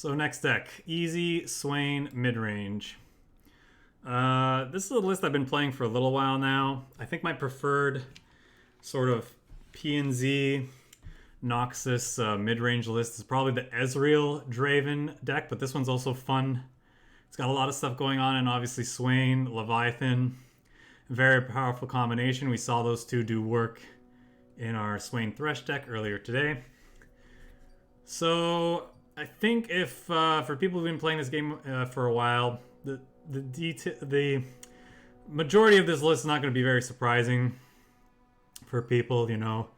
So next deck, easy Swain Midrange. This is a list I've been playing for a little while now. I think my preferred sort of P&Z Noxus mid-range list is probably the Ezreal Draven deck, but this one's also fun. It's got a lot of stuff going on, and obviously Swain, Leviathan, very powerful combination. We saw those two do work in our Swain Thresh deck earlier today. So I think if for people who've been playing this game for a while, the majority of this list is not going to be very surprising for people. You know,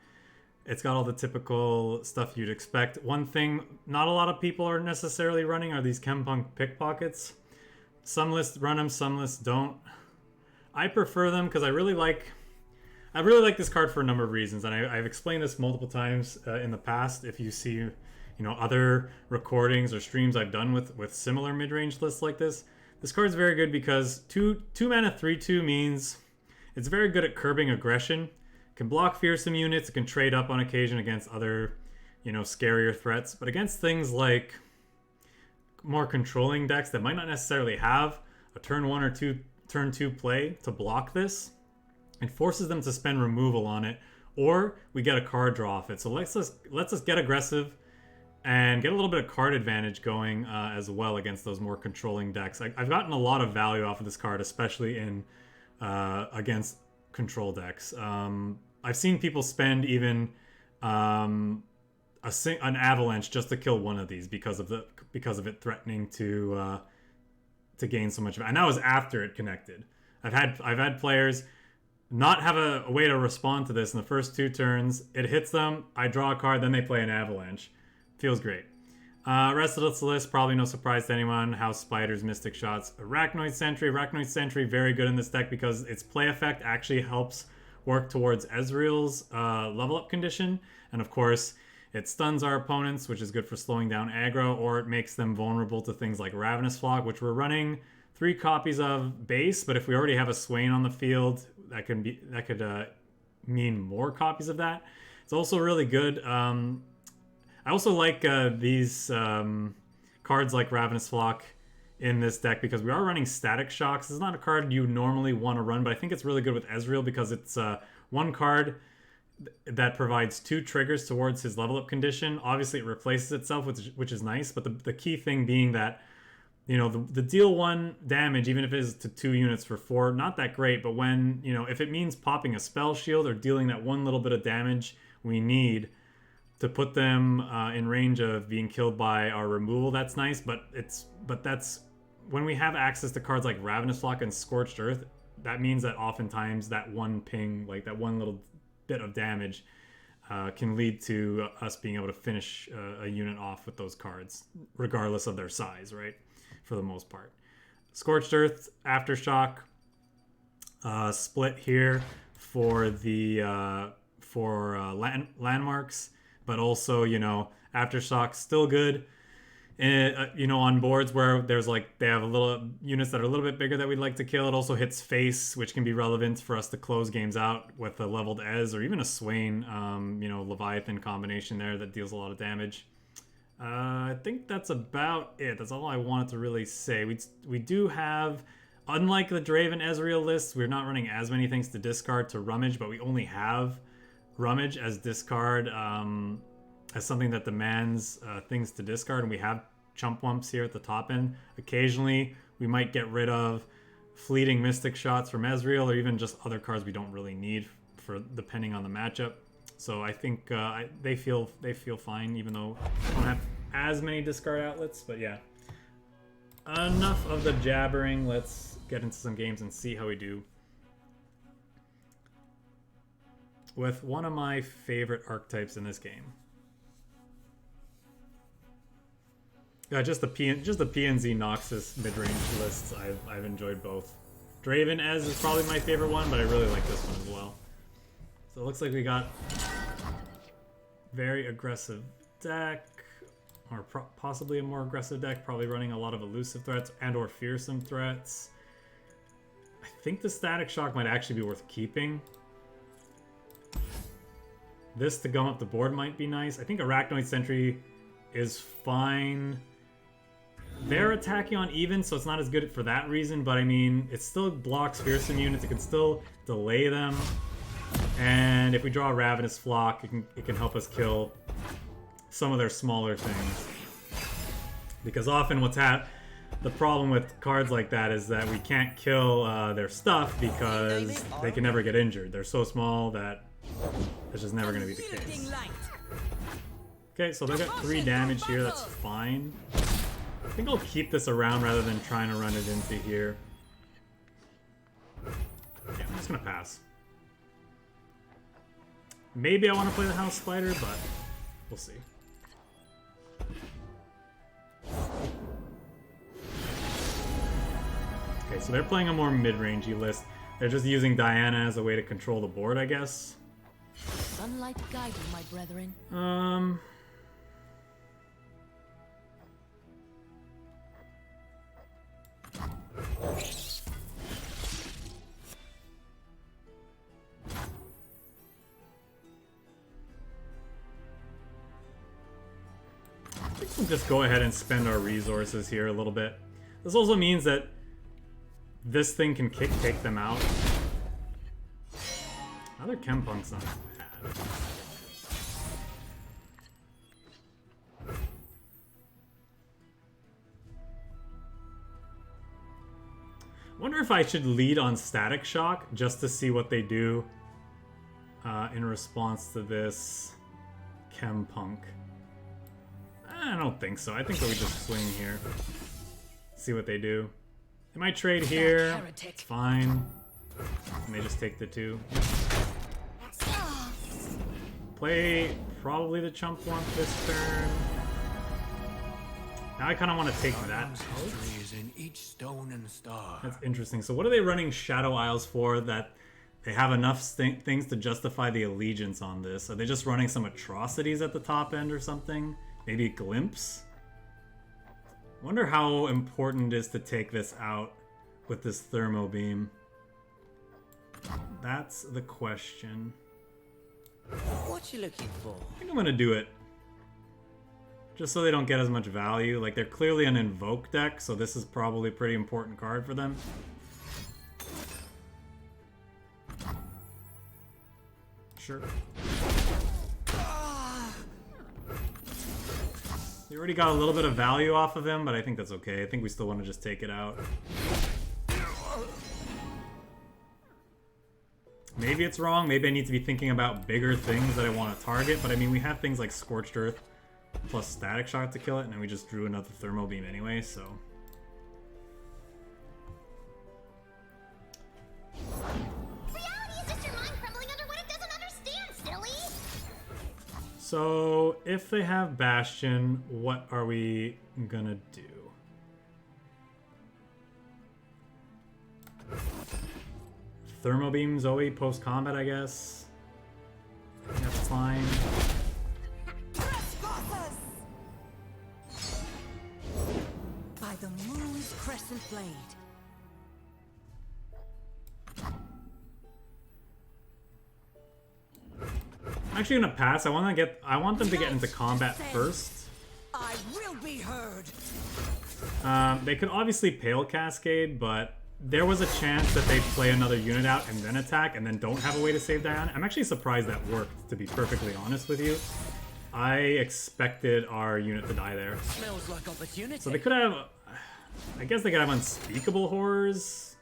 it's got all the typical stuff you'd expect. One thing not a lot of people are necessarily running are these Chempunk pickpockets. Some lists run them, some lists don't. I prefer them because I really like this card for a number of reasons, and I've explained this multiple times in the past. If you see, other recordings or streams I've done with similar mid-range lists like this card's very good because two mana 3/2 means it's very good at curbing aggression. It can block fearsome units. It can trade up on occasion against other, scarier threats. But against things like more controlling decks that might not necessarily have a turn 1 or turn 2 play to block this, it forces them to spend removal on it, or we get a card draw off it. So let's us get aggressive and get a little bit of card advantage going as well against those more controlling decks. I've gotten a lot of value off of this card, especially in against control decks. I've seen people spend even an avalanche just to kill one of these because of it threatening to gain so much of it. And that was after it connected. I've had players not have a way to respond to this in the first 2 turns. It hits them, I draw a card, then they play an avalanche. Feels great. Rest of this list, probably no surprise to anyone. House Spiders, Mystic Shots, Arachnoid Sentry. Arachnoid Sentry, very good in this deck because its play effect actually helps work towards Ezreal's level up condition. And of course, it stuns our opponents, which is good for slowing down aggro, or it makes them vulnerable to things like Ravenous Flock, which we're running 3 copies of base, but if we already have a Swain on the field, that could mean more copies of that. It's also really good. I also like these cards like Ravenous Flock in this deck because we are running Static Shocks. It's not a card you normally want to run, but I think it's really good with Ezreal because it's one card that provides 2 triggers towards his level up condition. Obviously, it replaces itself, which is nice, but the key thing being that the deal 1 damage, even if it is to 2 units for 4, not that great, but when, if it means popping a spell shield or dealing that one little bit of damage we need to put them in range of being killed by our removal, that's nice, but that's when we have access to cards like Ravenous Flock and Scorched Earth, that means that oftentimes that one ping, like that one little bit of damage, can lead to us being able to finish a unit off with those cards, regardless of their size, right? For the most part. Scorched Earth, Aftershock, split here for the landmarks, but also, Aftershock still good. On boards where there's they have a little units that are a little bit bigger that we'd like to kill. It also hits face, which can be relevant for us to close games out with a leveled Ez or even a Swain, Leviathan combination there that deals a lot of damage. I think that's about it. That's all I wanted to really say. We do have, unlike the Draven Ezreal lists, we're not running as many things to discard to rummage, but we only have rummage as discard as something that demands things to discard, and we have chump wumps here at the top end. Occasionally, we might get rid of fleeting Mystic Shots from Ezreal, or even just other cards we don't really need for depending on the matchup. So I think they feel fine, even though we don't have as many discard outlets. But yeah, enough of the jabbering. Let's get into some games and see how we do with one of my favorite archetypes in this game. Just the P&Z Noxus mid-range lists. I've enjoyed both. Draven Ez is probably my favorite one, but I really like this one as well. So it looks like we got very aggressive deck, or possibly a more aggressive deck, probably running a lot of elusive threats and or fearsome threats. I think the Static Shock might actually be worth keeping. This to gum up the board might be nice. I think Arachnoid Sentry is fine They're attacking on even, so it's not as good for that reason, but I mean, it still blocks fearsome units. It can still delay them. And if we draw a Ravenous Flock, it can help us kill some of their smaller things. Because often the problem with cards like that is that we can't kill their stuff because they can never get injured. They're so small that it's just never going to be the case. Okay, so they got 3 damage here. That's fine. I think I'll keep this around rather than trying to run it into here. Yeah, I'm just going to pass. Maybe I want to play the House Spider, but we'll see. Okay, so they're playing a more mid-rangey list. They're just using Diana as a way to control the board, I guess. Sunlight guide you, my brethren. I think we'll just go ahead and spend our resources here a little bit. This also means that this thing can take them out. Another Chempunk's not bad. I wonder if I should lead on Static Shock just to see what they do in response to this Chempunk. I don't think so. I think that we just swing here. See what they do. They might trade here. It's fine. And they just take the 2. Play probably the Chump one this turn. Now I kind of want to take that out. That's interesting. So what are they running Shadow Isles for that they have enough things to justify the allegiance on this? Are they just running some atrocities at the top end or something? Maybe Glimpse? Wonder how important it is to take this out with this Thermo Beam. That's the question. What you looking for? I think I'm gonna do it. Just so they don't get as much value. Like, they're clearly an Invoke deck, so this is probably a pretty important card for them. Sure. They already got a little bit of value off of him, but I think that's okay. I think we still want to just take it out. Maybe it's wrong. Maybe I need to be thinking about bigger things that I want to target. But I mean, we have things like Scorched Earth plus Static Shock to kill it, and then we just drew another Thermo Beam anyway, so... Reality is just your mind crumbling under what it doesn't understand, silly! So, if they have Bastion, what are we gonna do? Thermo Beam Zoe post-combat, I guess. That's fine. By the moon's crescent blade. I'm actually gonna pass. I want them to get into combat first. I will be heard. They could obviously Pale Cascade, but there was a chance that they'd play another unit out and then attack and then don't have a way to save Diana. I'm actually surprised that worked, to be perfectly honest with you. I expected our unit to die there. Smells like opportunity. So they could have... I guess they could have Unspeakable Horrors.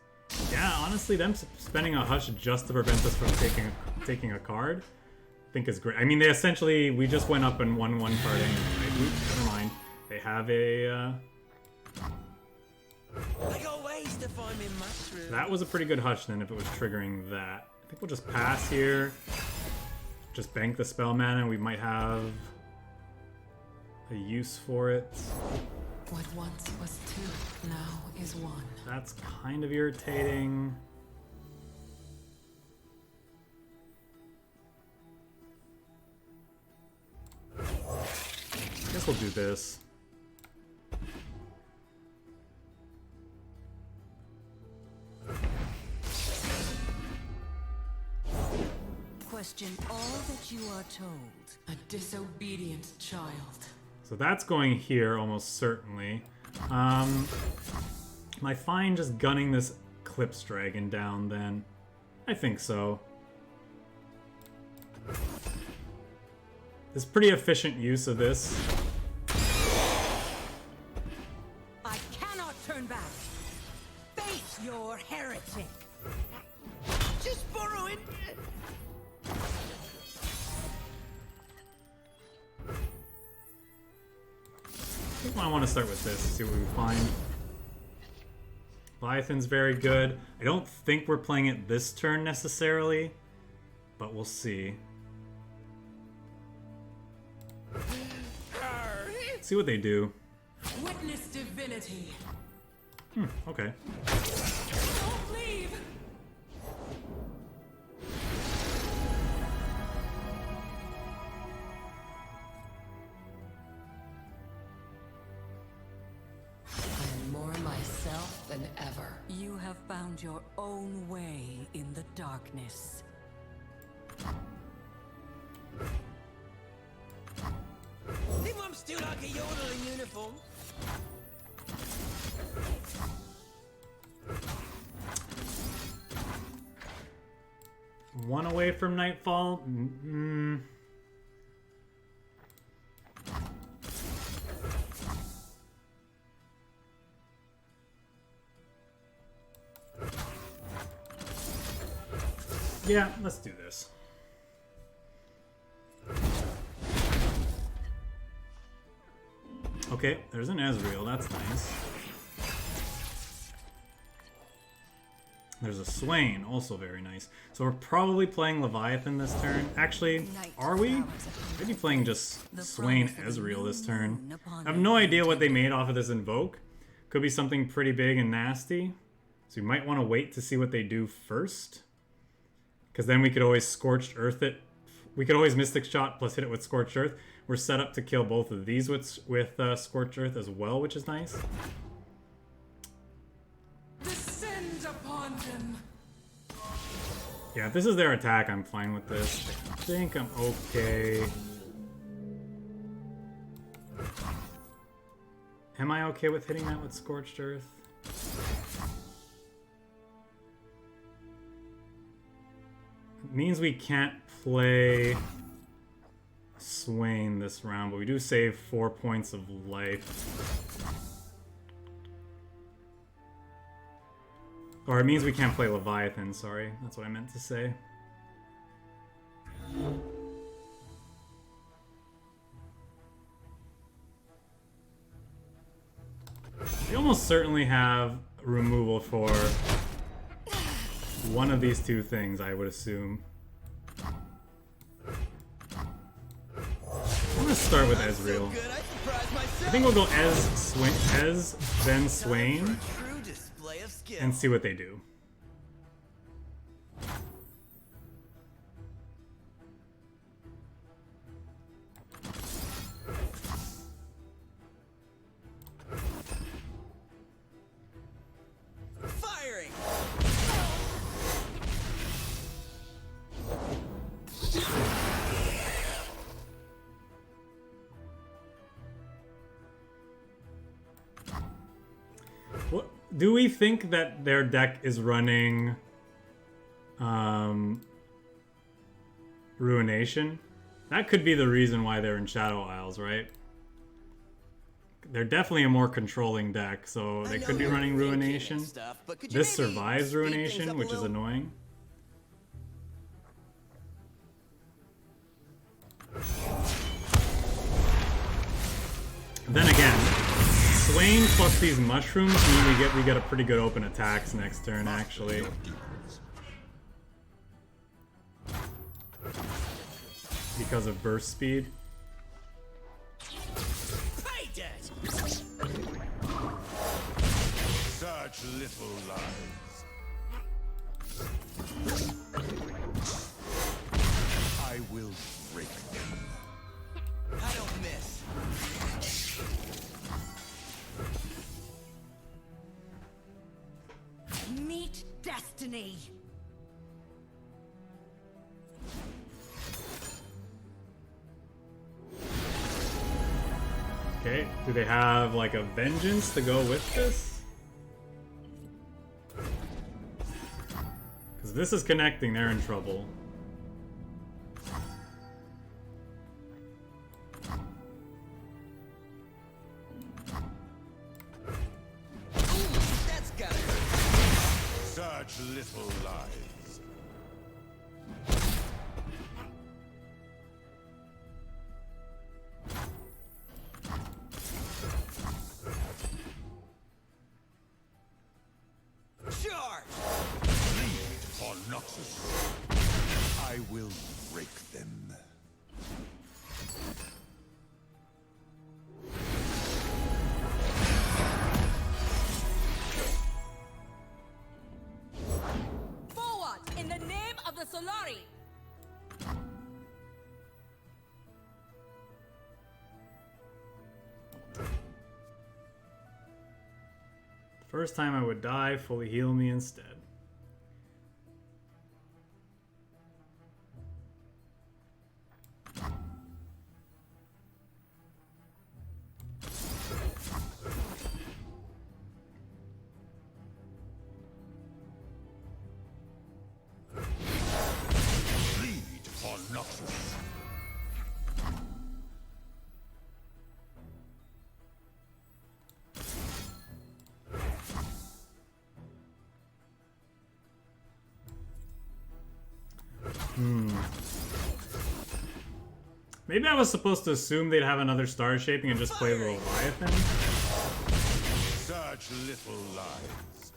Yeah, honestly, them spending a Hush just to prevent us from taking a card, I think is great. I mean, they essentially... We just went up and won one card anyway, right? Oops, never mind. They have a... I got ways to find me mushroom. That was a pretty good Hush then if it was triggering that. I think we'll just pass here. Just bank the spell mana and we might have a use for it. What once was 2, now is 1. That's kind of irritating. Guess we'll do this. Question all that you are told. A disobedient child. So that's going here almost certainly. Am I fine just gunning this Clips Dragon down then? I think so. It's pretty efficient use of this. I cannot turn back. Face your heretic. Just borrowing. I think I want to start with this, see what we find. Leviathan's very good. I don't think we're playing it this turn necessarily, but we'll see. See what they do. Witness divinity. Okay. Don't leave. I am more myself than ever. You have found your own way in the darkness. Think I'm still like a yodel in uniform. One away from Nightfall. Yeah, let's do this. Okay, there's an Ezreal, that's nice. There's a Swain, also very nice. So we're probably playing Leviathan this turn. Actually, are we? Maybe playing just Swain Ezreal this turn. I have no idea what they made off of this Invoke. Could be something pretty big and nasty. So you might want to wait to see what they do first. Because then we could always Scorched Earth it. We could always Mystic Shot plus hit it with Scorched Earth. We're set up to kill both of these with Scorched Earth as well, which is nice. Descend upon them. Yeah, if this is their attack, I'm fine with this. I think I'm okay. Am I okay with hitting that with Scorched Earth? It means we can't play Swain this round, but we do save 4 points of life. Or it means we can't play Leviathan, sorry. That's what I meant to say. We almost certainly have removal for one of these two things, I would assume. I'm gonna start with Ezreal. I think we'll go Ez, then Swain, and see what they do. Firing. What do we think that their deck is running Ruination? That could be the reason why they're in Shadow Isles, right? They're definitely a more controlling deck, so they could be running Ruination. This survives Ruination, which is annoying. Then again, Swain plus these mushrooms mean we get a pretty good open attacks next turn, actually. Because of burst speed. Such little lives. I will break them. I don't miss. Meet destiny. Okay, Do they have like a vengeance to go with this? Because this is connecting, they're in trouble. That's gotta hurt. Such little lies. Charge! Lead on Noxus. I will break them. Forward in the name of the Solari! First time I would die, fully heal me instead. Lead on Noxus. Maybe I was supposed to assume they'd have another star shaping and just play the Leviathan. Such little lies.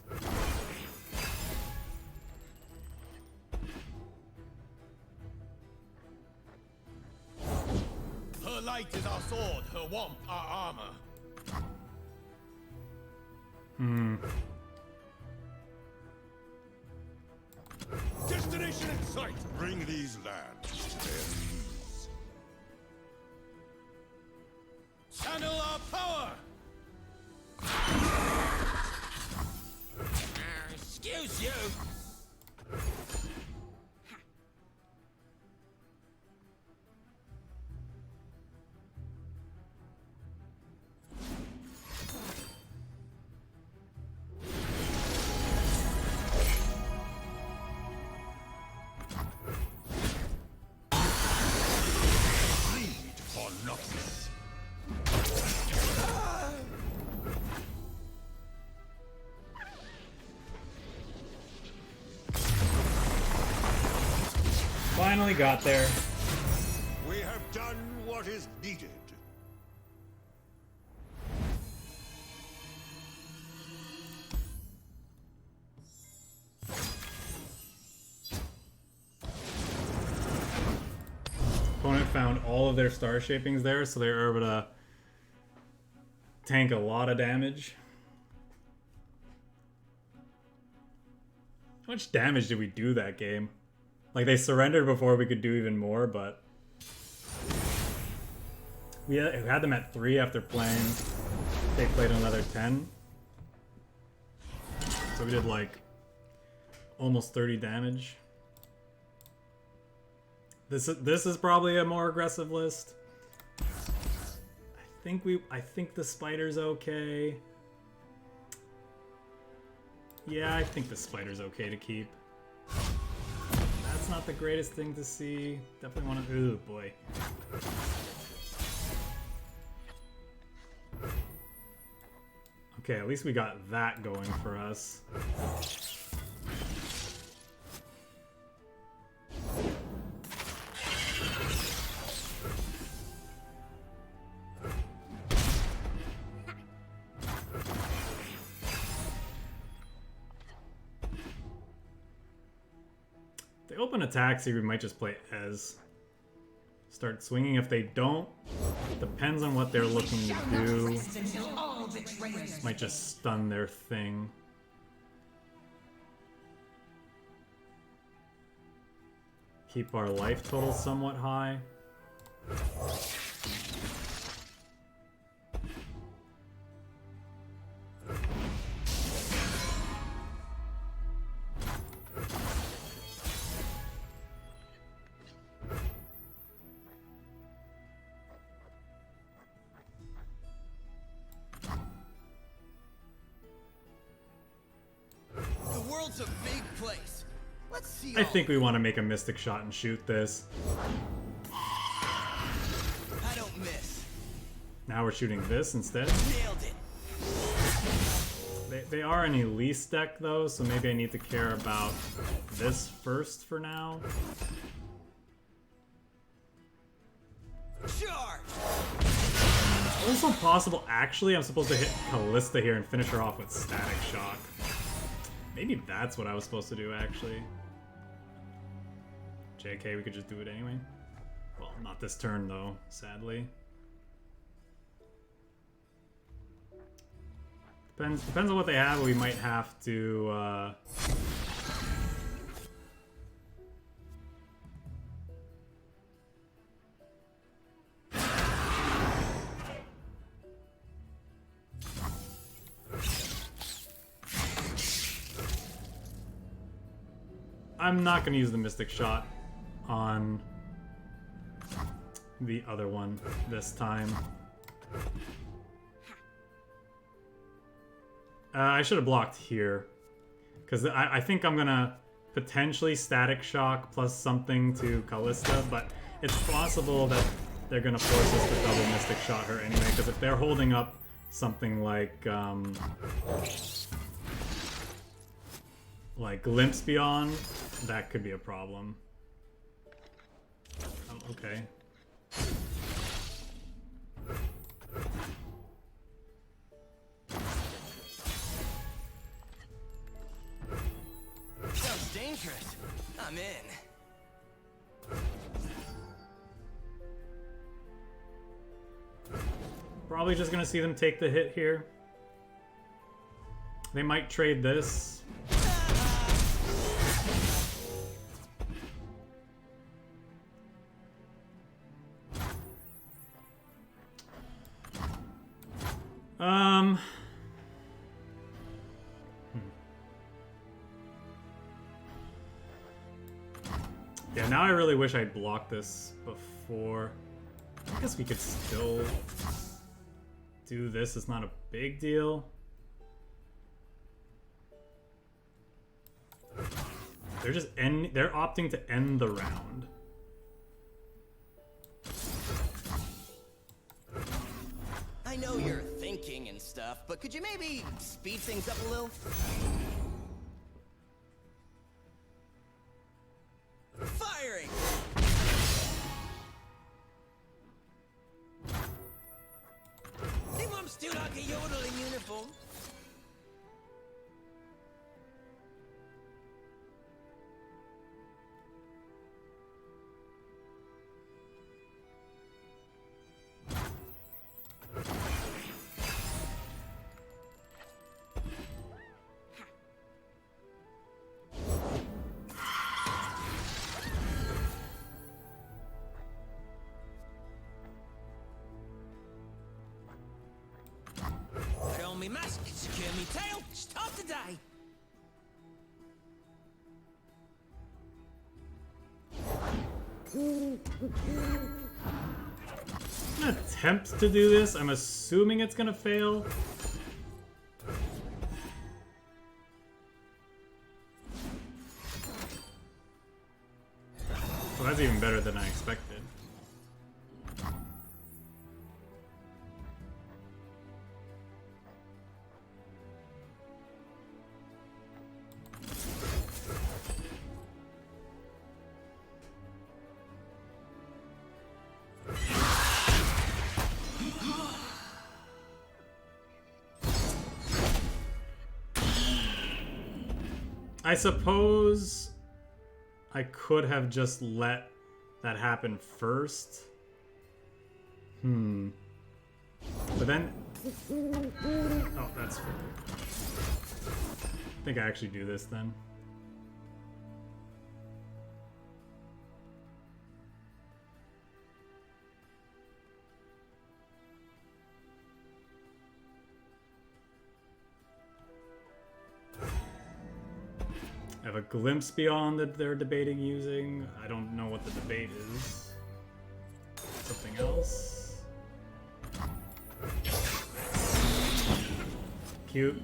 Her light is our sword, her warmth our armor. Destination in sight. Bring these lands to their knees. Channel our power! Excuse you! Lead on Noxus. Finally got there. We have done what is needed. Opponent found all of their star shapings there, so they were able to tank a lot of damage. How much damage did we do that game? Like, they surrendered before we could do even more, but we had them at 3 after playing. They played another 10. So we did like almost 30 damage. This is probably a more aggressive list. I think the spider's okay. Yeah, I think the spider's okay to keep. That's not the greatest thing to see. Definitely want to. Ooh, boy. Okay, at least we got that going for us. They open a taxi, we might just play Ez. Start swinging. If they don't, depends on what they're looking to do. Might just stun their thing. Keep our life total somewhat high. It's a big place. Let's see. I think we want to make a mystic shot and shoot this. I don't miss. Now we're shooting this instead. Nailed it. They are an Elise deck though, so maybe I need to care about this first for now. Charge. Also possible, actually, I'm supposed to hit Callista here and finish her off with Static Shock. Maybe that's what I was supposed to do, actually. JK, we could just do it anyway. Well, not this turn though, sadly. Depends on what they have. We might have to. I'm not gonna use the Mystic Shot on the other one this time. I should have blocked here, because I think I'm gonna potentially Static Shock plus something to Callista, but it's possible that they're gonna force us to double Mystic Shot her anyway, because if they're holding up something like Glimpse Beyond, that could be a problem. Oh, okay. Sounds dangerous. I'm in. Probably just gonna see them take the hit here. They might trade this. Yeah, now I really wish I'd blocked this before. I guess we could still do this. It's not a big deal. They're opting to end the round. I know you're thinking and stuff, but could you maybe speed things up a little? Firing! Think I'm still like a yodel in uniform? Put on me mask, secure me tail, start the day! I'm gonna attempt to do this. I'm assuming it's gonna fail. Well, that's even better than I expected. I suppose I could have just let that happen first. But then... Oh, that's fair. I think I actually do this then. I have a Glimpse Beyond that they're debating using. I don't know what the debate is. Something else. Cute.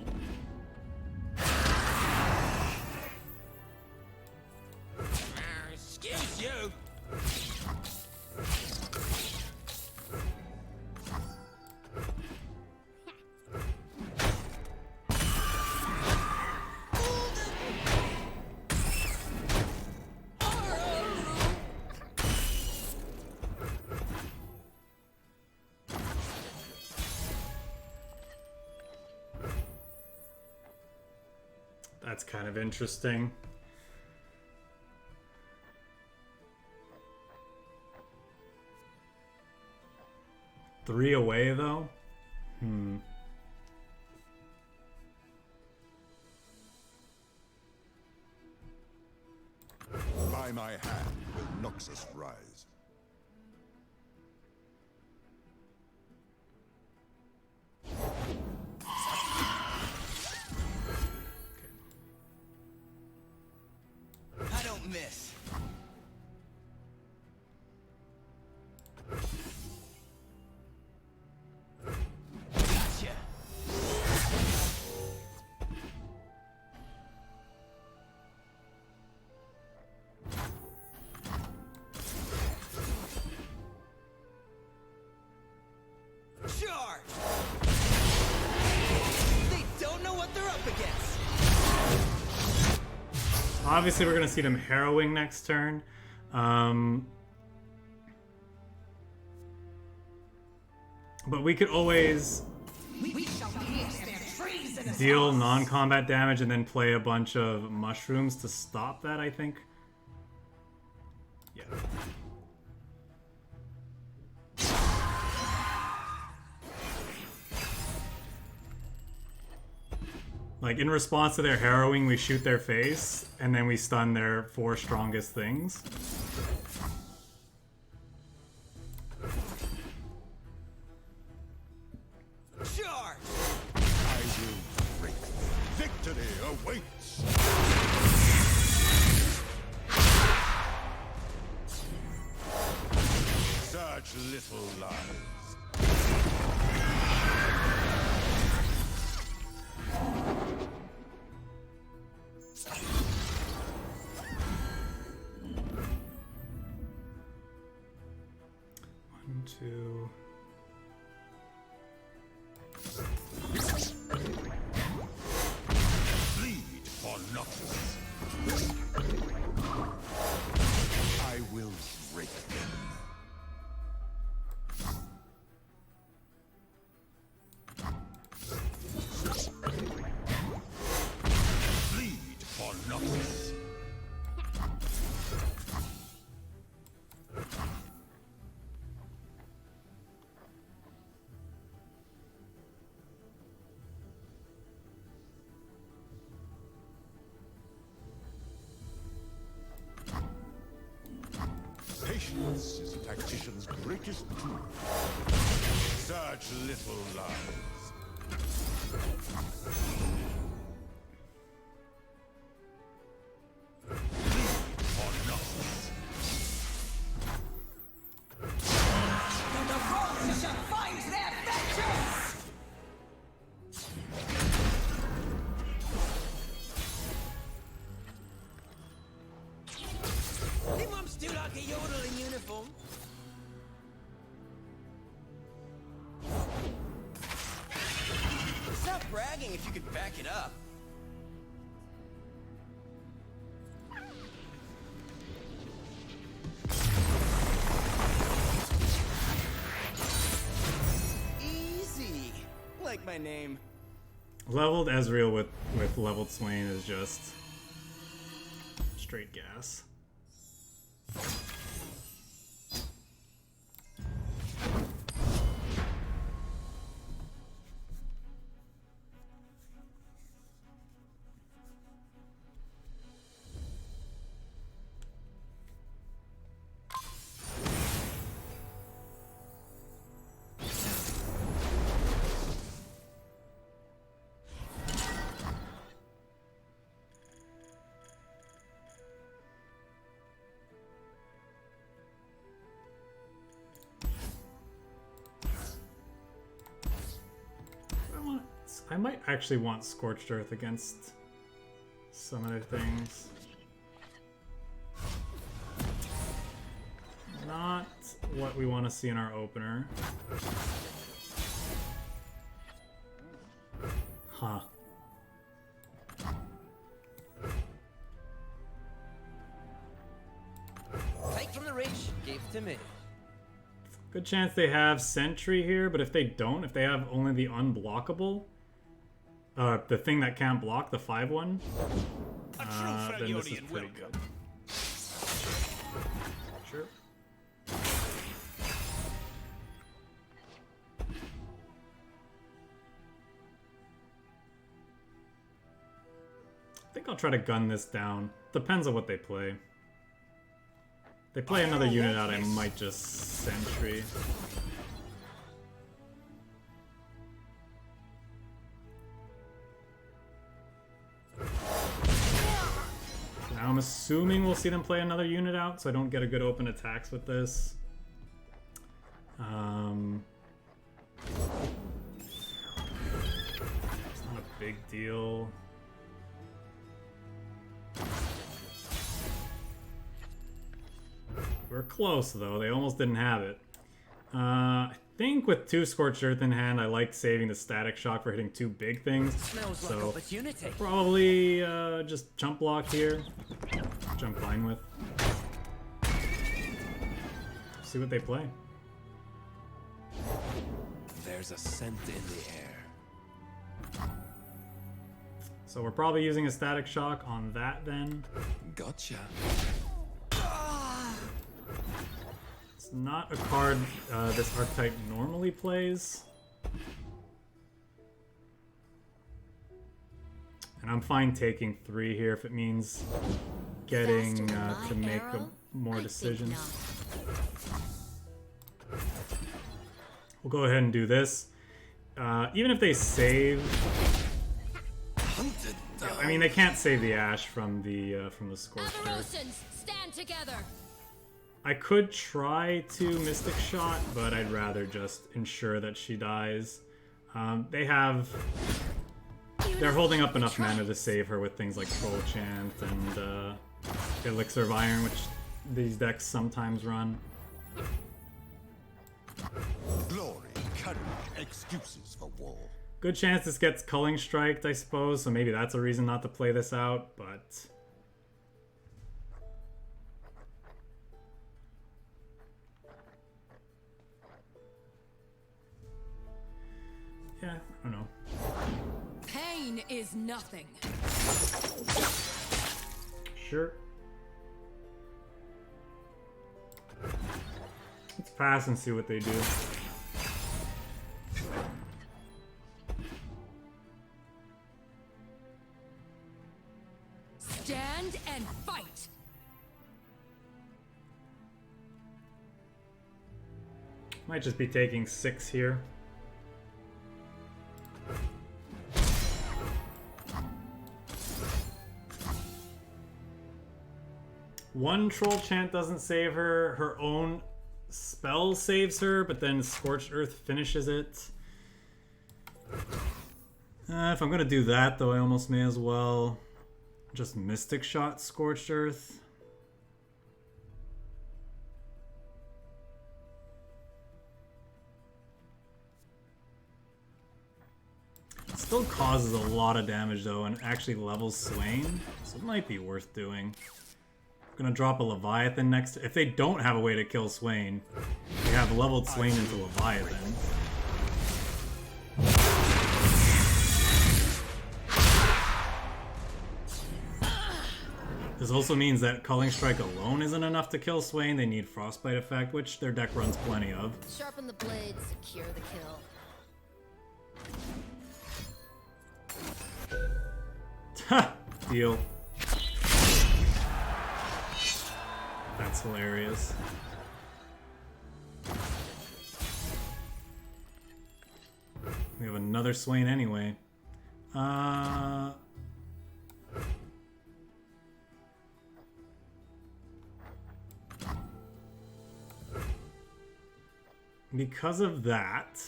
That's kind of interesting. Three away, though? By my hand will Noxus rise. I don't miss. Gotcha. Charge! They don't know what they're up against. Obviously, we're going to see them harrowing next turn. But we could always deal non-combat damage and then play a bunch of mushrooms to stop that, I think. Yeah. Like, in response to their harrowing, we shoot their face, and then we stun their 4 strongest things. Charge! I will break. Victory awaits. Such little lies. One, two. Bleed for Noxus. I will break them. Bleed for Noxus. Patience is a tactician's greatest tool. Such little lies. Bleed for Noxus. Hey, Mum's still like a yodel in uniform. Stop bragging if you could back it up. Easy. Like my name. Leveled Ezreal with leveled Swain is just straight gas. I might actually want Scorched Earth against some other things. Not what we want to see in our opener. Huh. Take from the rich, give to me. Good chance they have Sentry here, but if they don't, if they have only the unblockable, the thing that can't block, the 5/1, A true then this is Ferionian pretty welcome. good. Sure. I think I'll try to gun this down. Depends on what they play. If they play another unit out, I might just sentry. Now I'm assuming we'll see them play another unit out, so I don't get a good open attacks with this. It's not a big deal. We're close though, they almost didn't have it. I think with 2 Scorched Earth in hand, I like saving the Static Shock for hitting 2 big things. Smells like So opportunity. probably just jump block here, which I'm fine with. See what they play. There's a scent in the air. So we're probably using a Static Shock on that then. Gotcha. It's not a card this archetype normally plays. And I'm fine taking 3 here if it means getting to make more decisions. We'll go ahead and do this. Even if they save, I mean they can't save the Ash from the Scorched Earth. Stand together. I could try to Mystic Shot, but I'd rather just ensure that she dies. They're holding up enough mana to save her with things like Troll Chant and Elixir of Iron, which these decks sometimes run. Glory, courage, excuses for war. Good chance this gets Culling Striked, I suppose, so maybe that's a reason not to play this out, but... yeah, I don't know. Pain is nothing. Sure. Let's pass and see what they do. Stand and fight. Might just be taking 6 here. One Troll Chant doesn't save her. Her own spell saves her, but then Scorched Earth finishes it. If I'm gonna do that, though, I almost may as well just Mystic Shot Scorched Earth. It still causes a lot of damage, though, and actually levels Swain, so it might be worth doing. I'm gonna drop a Leviathan next. If they don't have a way to kill Swain, they have leveled Swain into Leviathan. This also means that Culling Strike alone isn't enough to kill Swain. They need Frostbite effect, which their deck runs plenty of. Sharpen the blade, secure the kill. Ha! Deal. That's hilarious. We have another Swain anyway. Because of that,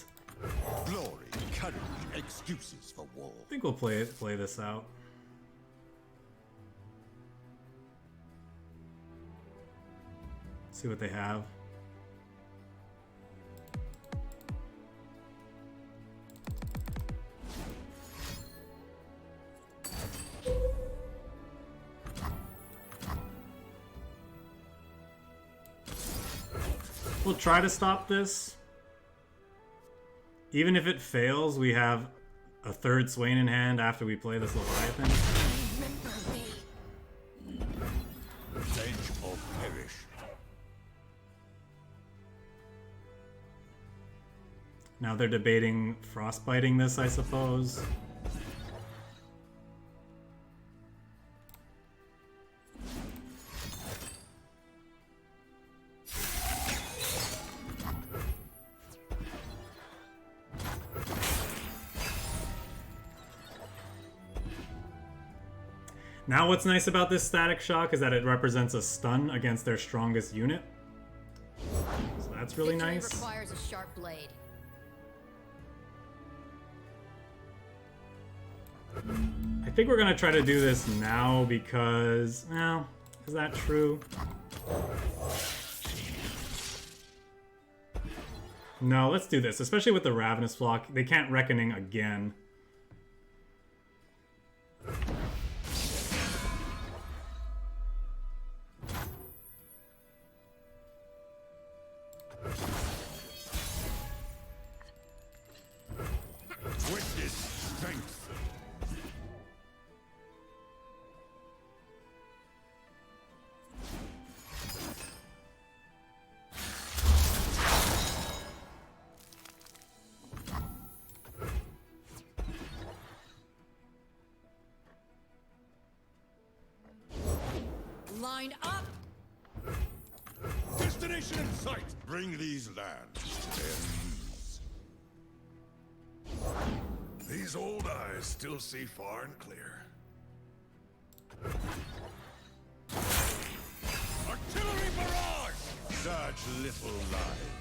Glory, courage, excuses for war. I think we'll play this out. See what they have. We'll try to stop this. Even if it fails, we have a third Swain in hand after we play this Leviathan. Remember me. Revenge or perish. Now they're debating frostbiting this, I suppose. Now what's nice about this static shock is that it represents a stun against their strongest unit. So that's really Victory nice. requires a sharp blade. I think we're gonna try to do this now because, well, is that true? No, let's do this, especially with the Ravenous Flock. They can't Reckoning again. Witness strength. Line up! Destination in sight. Bring these lands to their knees. These old eyes still see far and clear. Artillery barrage! Such little lives.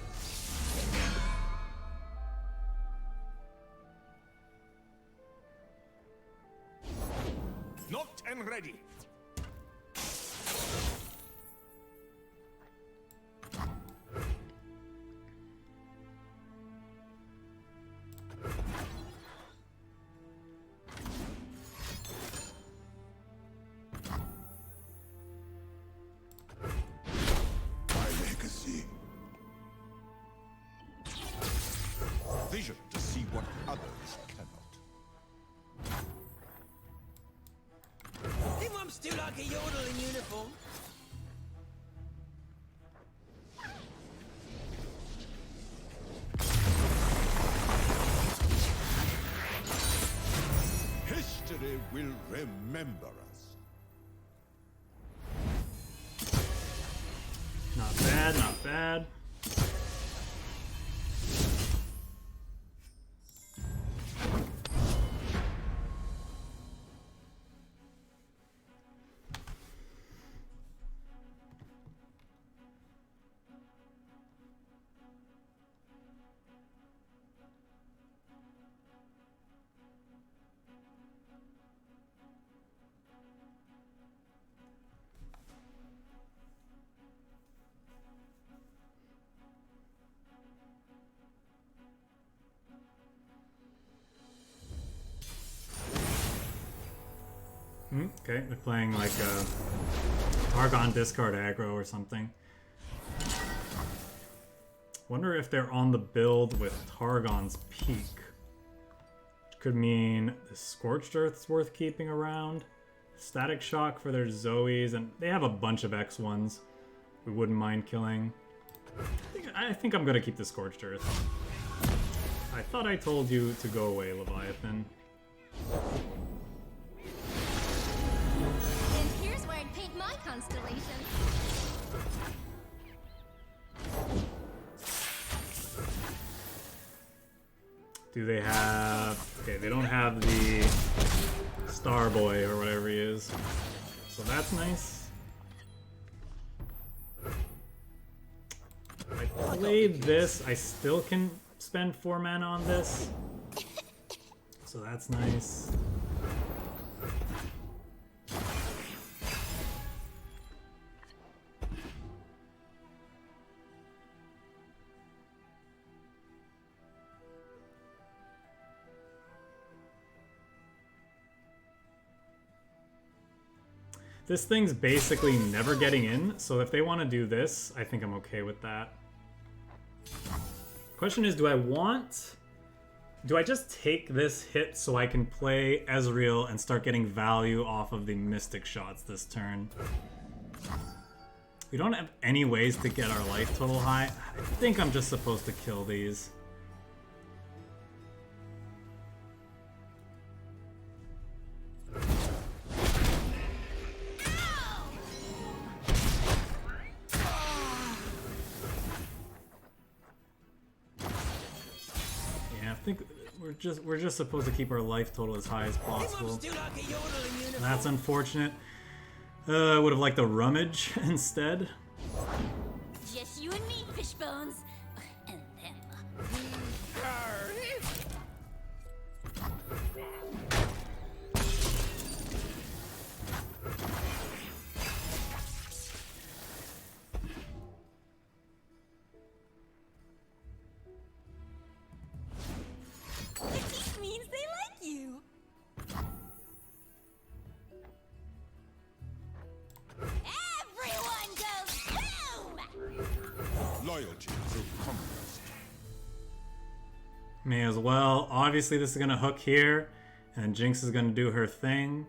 Knocked and ready. My legacy. Vision to see what others cannot. Think I'm still like a yodel in uniform? History will remember us. Not bad, not bad. Okay, they're playing like a Argon discard aggro or something. Wonder if they're on the build with Targon's Peak. Could mean the Scorched Earth's worth keeping around. Static Shock for their Zoes, and they have a bunch of X1s we wouldn't mind killing. I think I'm gonna keep the Scorched Earth. I thought I told you to go away, Leviathan. And here's where I'd paint my constellation. Do they have... Okay, they don't have the Starboy or whatever he is. So that's nice. If I play this, I still can spend 4 mana on this. So that's nice. This thing's basically never getting in, so if they want to do this, I think I'm okay with that. Question is, do I want Do I just take this hit so I can play Ezreal and start getting value off of the Mystic shots this turn? We don't have any ways to get our life total high. I think I'm just supposed to kill these. I think we're just supposed to keep our life total as high as possible. That's unfortunate. I would have liked a rummage instead. Just you and me, Fishbones. And them. It means they like you. Everyone goes boom! Loyalty through conquest. May as well. Obviously, this is gonna hook here, and Jinx is gonna do her thing.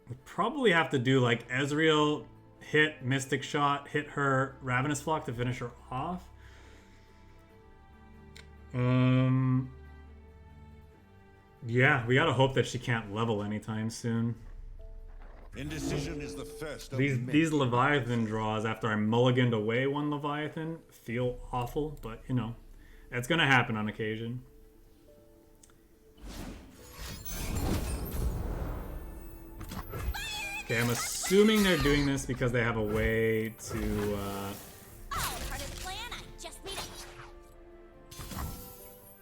We probably have to do like Ezreal hit Mystic Shot, hit her Ravenous Flock to finish her off. Yeah, we gotta hope that she can't level anytime soon. Indecision is the first of These Leviathan draws after I mulliganed away one Leviathan feel awful, but you know, it's gonna happen on occasion. Okay, I'm assuming they're doing this because they have a way to Part of the plan, I just made it.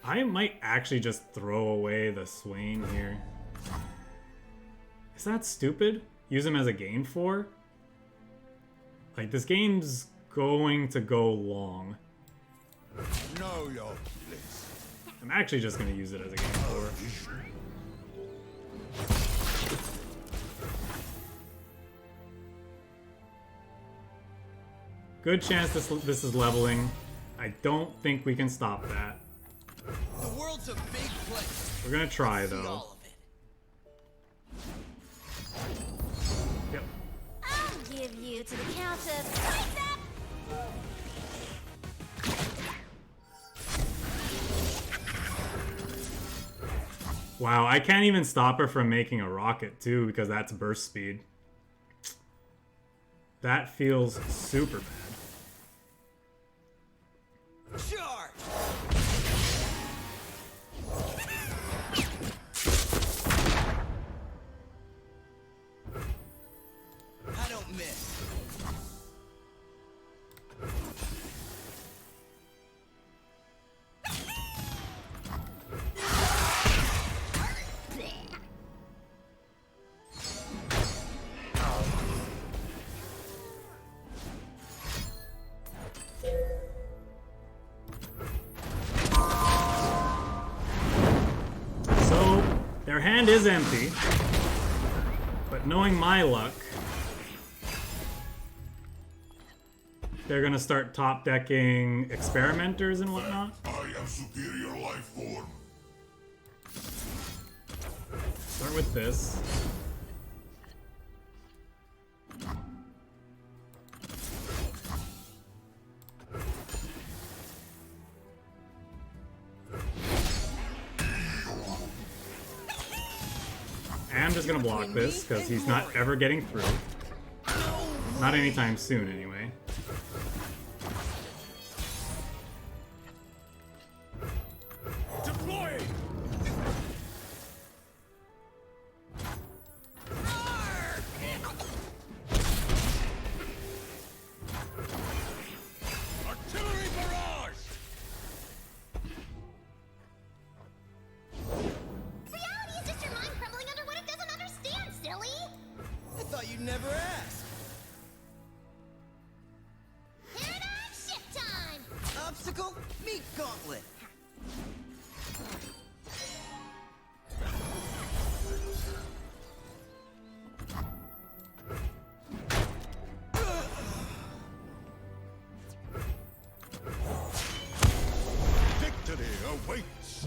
I might actually just throw away the Swain here. Is that stupid? Use him as a gain 4? Like, this game's going to go long. Know your place. I'm actually just going to use it as a game 4. Good chance this is leveling. I don't think we can stop that. The world's a big place. We're gonna try See though. all of it. Yep. I'll give you to the count of spice up. Wow, I can't even stop her from making a rocket too because that's burst speed. That feels super bad. Charge! I don't miss. So, their hand is empty. But knowing my luck, they're gonna start top decking experimenters and whatnot. I am superior life form. Start with this. I'm just gonna block this because he's not ever getting through. Not anytime soon, anyway. Deploying! Artillery barrage! Reality is just your mind crumbling under what it doesn't understand, silly. I thought you'd never ask. Paradigm shift time. Obstacle? Meet gauntlet. waits.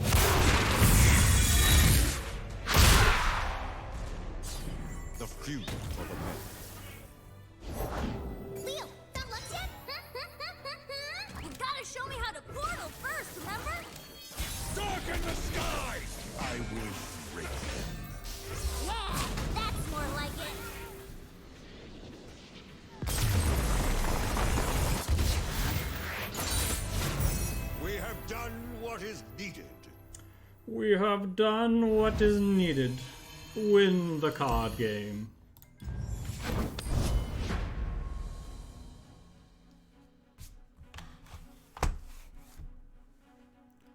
The few for the men. Leo, that looks yet? You gotta show me how to portal first, remember? Darken the skies! I will break them. Yeah, that's more like it. We have done what is needed. We have done what is needed. Win the card game.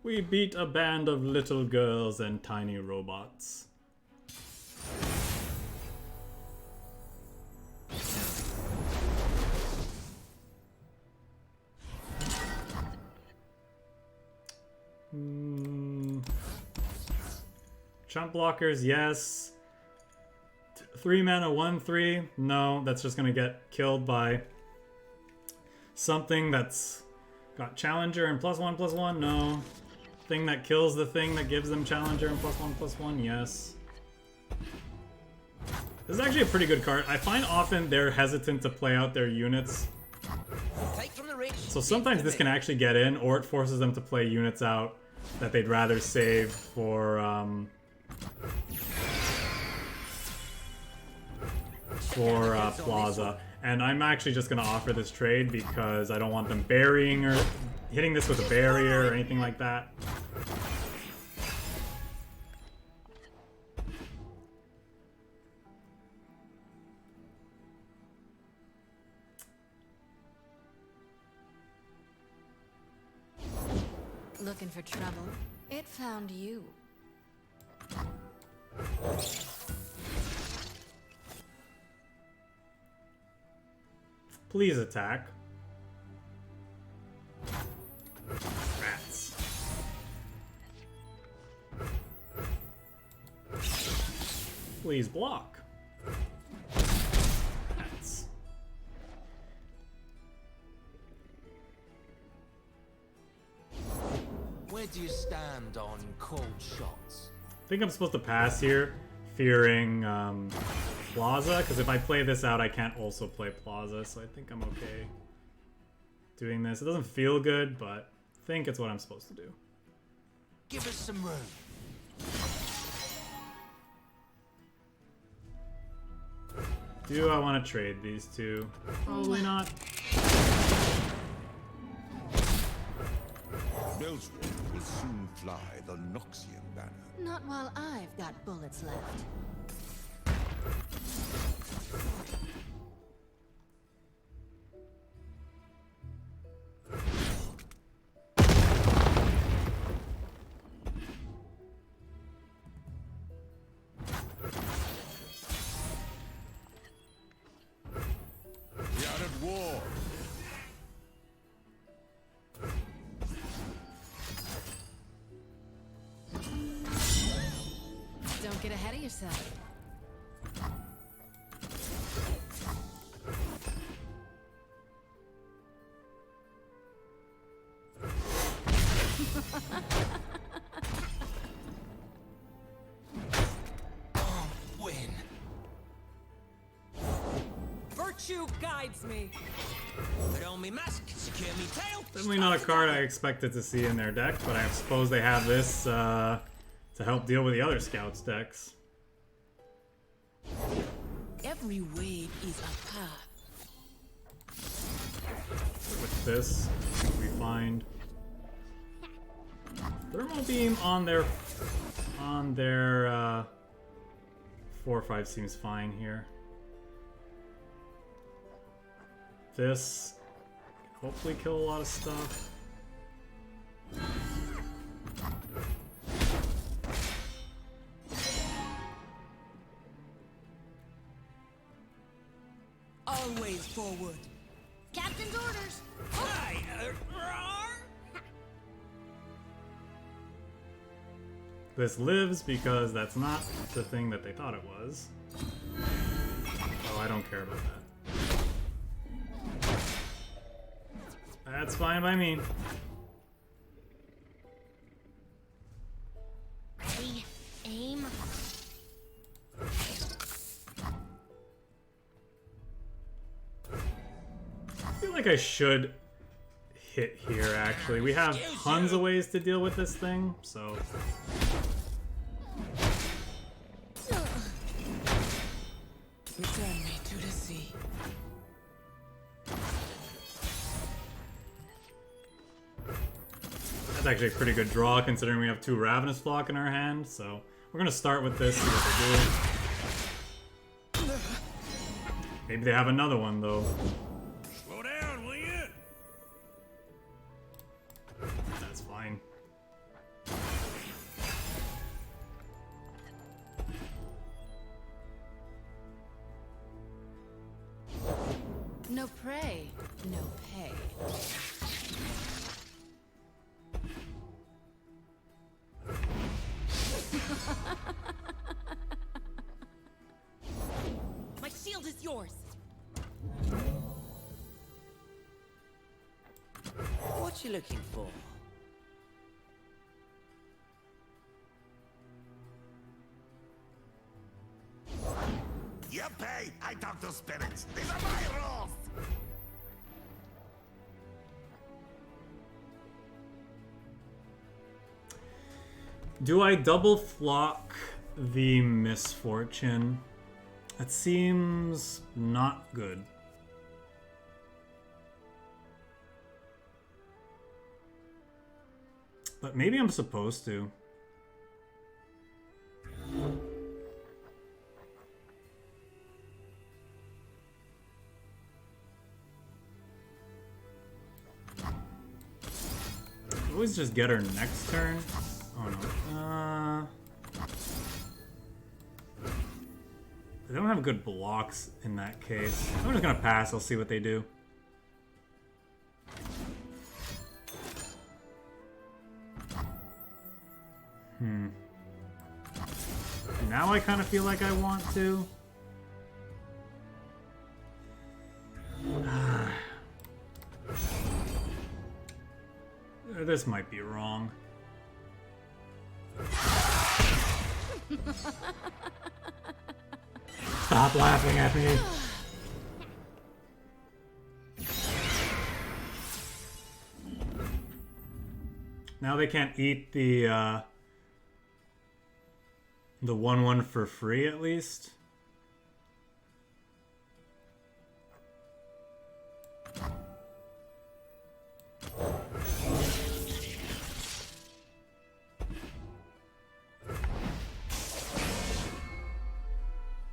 We beat a band of little girls and tiny robots. Chump blockers, yes. 3 mana, 1/3. No, that's just gonna get killed by something that's got Challenger and +1/+1. No. Thing that kills the thing that gives them Challenger and +1/+1. Yes. This is actually a pretty good card. I find often they're hesitant to play out their units. Take from the rich. So sometimes this can actually get in, or it forces them to play units out that they'd rather save for Plaza. And I'm actually just going to offer this trade because I don't want them burying or hitting this with a barrier or anything like that. Looking for trouble? It found you. Please attack. Rats. Please block. Rats. Where do you stand on cold shots? I think I'm supposed to pass here, fearing Plaza, because if I play this out, I can't also play Plaza, so I think I'm okay doing this. It doesn't feel good, but I think it's what I'm supposed to do. Give us some room. Do I want to trade these two? Probably not. Bellsword will soon fly the Noxian banner. Not while I've got bullets left. We are at war. Don't get ahead of yourself. Win. Virtue guides me. Put on me mask, secure me tail. Definitely not a card I expected to see in their deck, but I suppose they have this to help deal with the other scouts decks. Every way is a path. With this, we find Thermal Beam on their 4/5 seems fine here. This can hopefully kill a lot of stuff. Always forward. Captain's orders. This lives because that's not the thing that they thought it was. Oh, I don't care about that. That's fine by me. aim. I feel like I should hit here, actually. We have tons of ways to deal with this thing, so... Return me to the sea. That's actually a pretty good draw, considering we have 2 Ravenous Flock in our hand, so... We're gonna start with this, see what they do. Maybe they have another one, though. Slow down, will you? That's fine. No prey, no pay. My shield is yours. What you looking for? You pay! I talk to spirits! These are my rules! Do I double flock the Misfortune? That seems not good. But maybe I'm supposed to. Always just get her next turn. Oh no. They don't have good blocks in that case. I'm just gonna pass. I'll see what they do. Now I kind of feel like I want to. This might be wrong. Stop laughing at me. Now they can't eat the 1/1 for free, at least.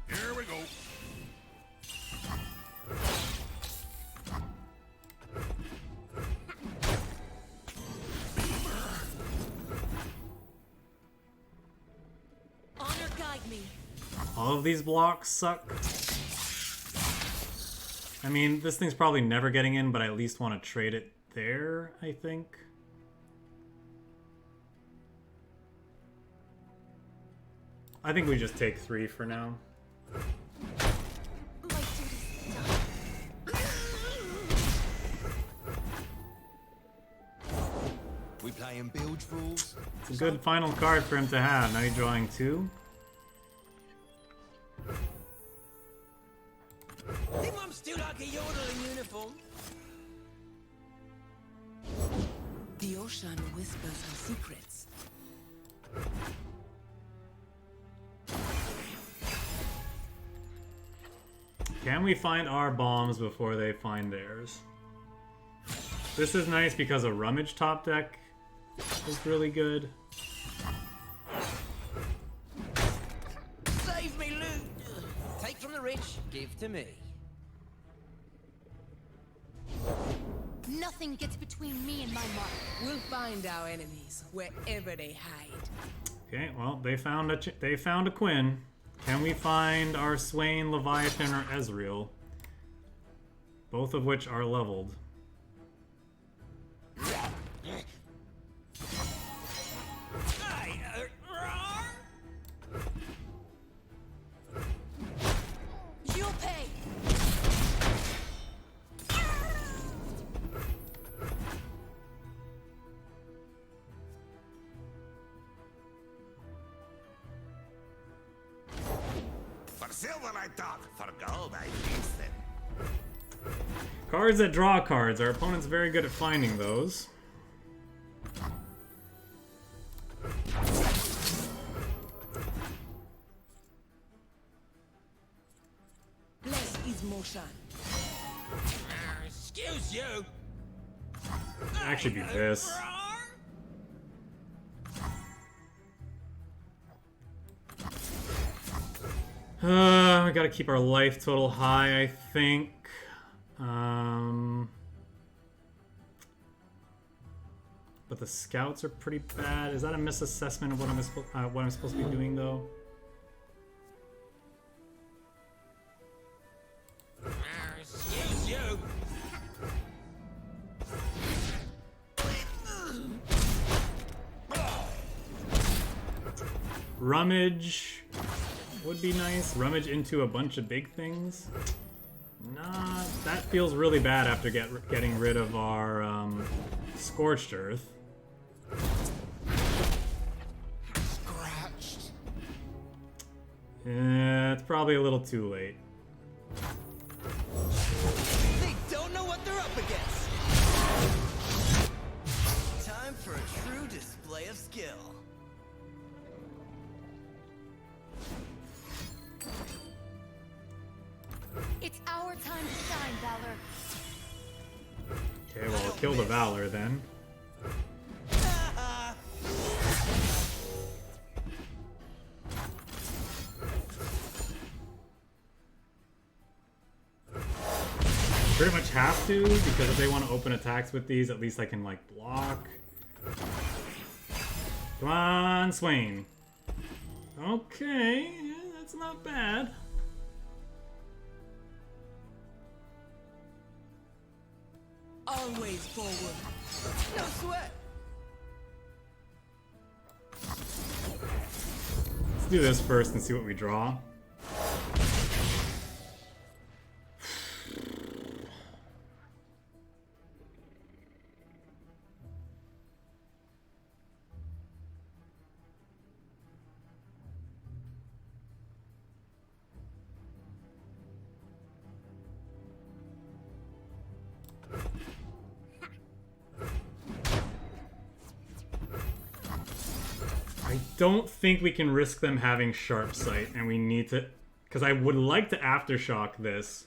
Here we go. Honor guide me. All of these blocks suck. I mean, this thing's probably never getting in, but I at least want to trade it there, I think. I think we just take 3 for now. My duty's done. We playing bilge rules? It's a good final card for him to have. Now you're drawing 2. Think I'm still like a yodel in uniform? The ocean whispers her secrets. Can we find our bombs before they find theirs? This is nice because a rummage top deck is really good. Save me, loot! Take from the rich, give to me. Nothing gets between me and my mark. We'll find our enemies wherever they hide. Okay, well they found a Quinn. Can we find our Swain, Leviathan, or Ezreal? Both of which are leveled. You'll pay. silver I talk, for gold I feast it. Cards that draw cards. Our opponent's very good at finding those. Less is motion. Excuse you. Actually, be this. We gotta keep our life total high, I think. But the scouts are pretty bad. Is that a misassessment of what I'm supposed to be doing, though? Excuse you. Rummage would be nice. Rummage into a bunch of big things. Nah, that feels really bad after getting rid of our Scorched Earth. Scratched. Yeah, it's probably a little too late. They don't know what they're up against. Time for a true display of skill. It's our time to shine, Valor. Okay, well, I'll kill the Valor then. Pretty much have to, because if they want to open attacks with these, at least I can, like, block. Come on, Swain. Okay, yeah, that's not bad. Always forward. No sweat. Let's do this first and see what we draw. I don't think we can risk them having sharp sight, and we need to, because I would like to aftershock this.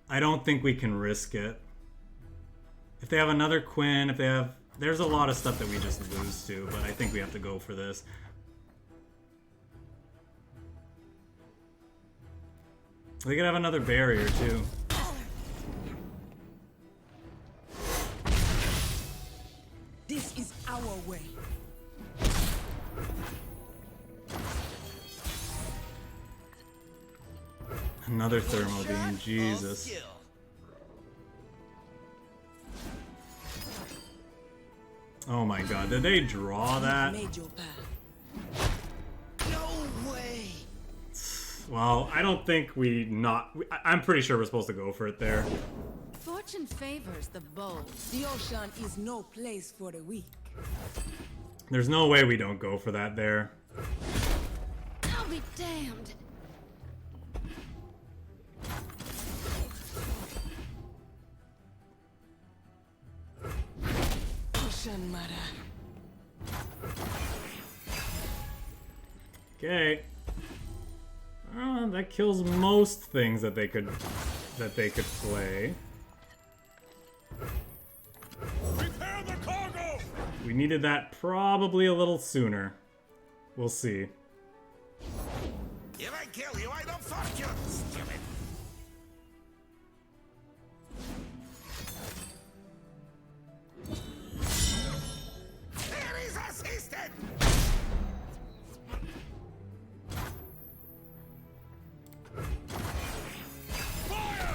I don't think we can risk it. If they have another Quinn, if they have, there's a lot of stuff that we just lose to, but I think we have to go for this. They could have another barrier too. This is our way. Another thermal beam, All Jesus. skill. Oh my god, did they draw that? Made your path. No way. Well, I don't think I'm pretty sure we're supposed to go for it there. Fortune favors the bold. The ocean is no place for the weak. There's no way we don't go for that there. I'll be damned. Ocean mother. Okay. That kills most things that they could play. Prepare the cargo! We needed that probably a little sooner. We'll see. If I kill you, I don't fuck you, stupid. There is assistant! Fire!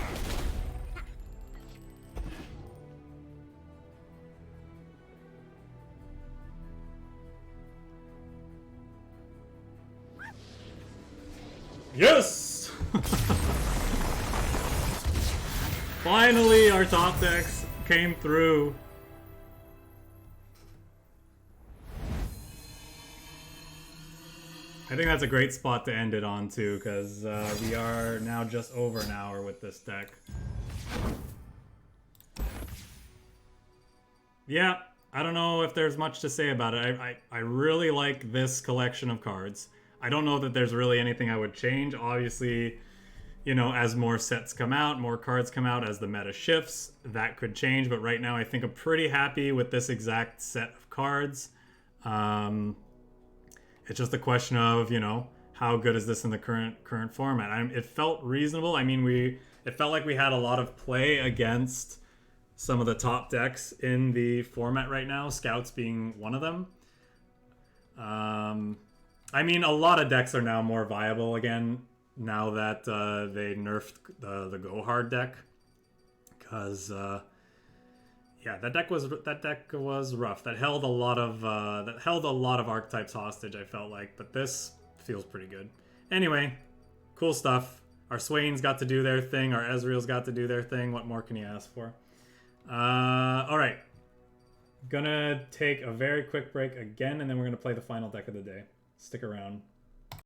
Yes! Finally, our top decks came through. I think that's a great spot to end it on too, because we are now just over an hour with this deck. Yeah, I don't know if there's much to say about it. I really like this collection of cards. I don't know that there's really anything I would change. Obviously, you know, as more sets come out, more cards come out, as the meta shifts, that could change. But right now, I think I'm pretty happy with this exact set of cards. It's just a question of, you know, how good is this in the current format? It felt reasonable. I mean, it felt like we had a lot of play against some of the top decks in the format right now, Scouts being one of them. I mean, a lot of decks are now more viable again now that they nerfed the Go Hard deck, because yeah, that deck was rough. That held a lot of archetypes hostage, I felt like, but this feels pretty good. Anyway, cool stuff. Our Swains got to do their thing. Our Ezreal's got to do their thing. What more can you ask for? All right. Gonna take a very quick break again, and then we're gonna play the final deck of the day. Stick around.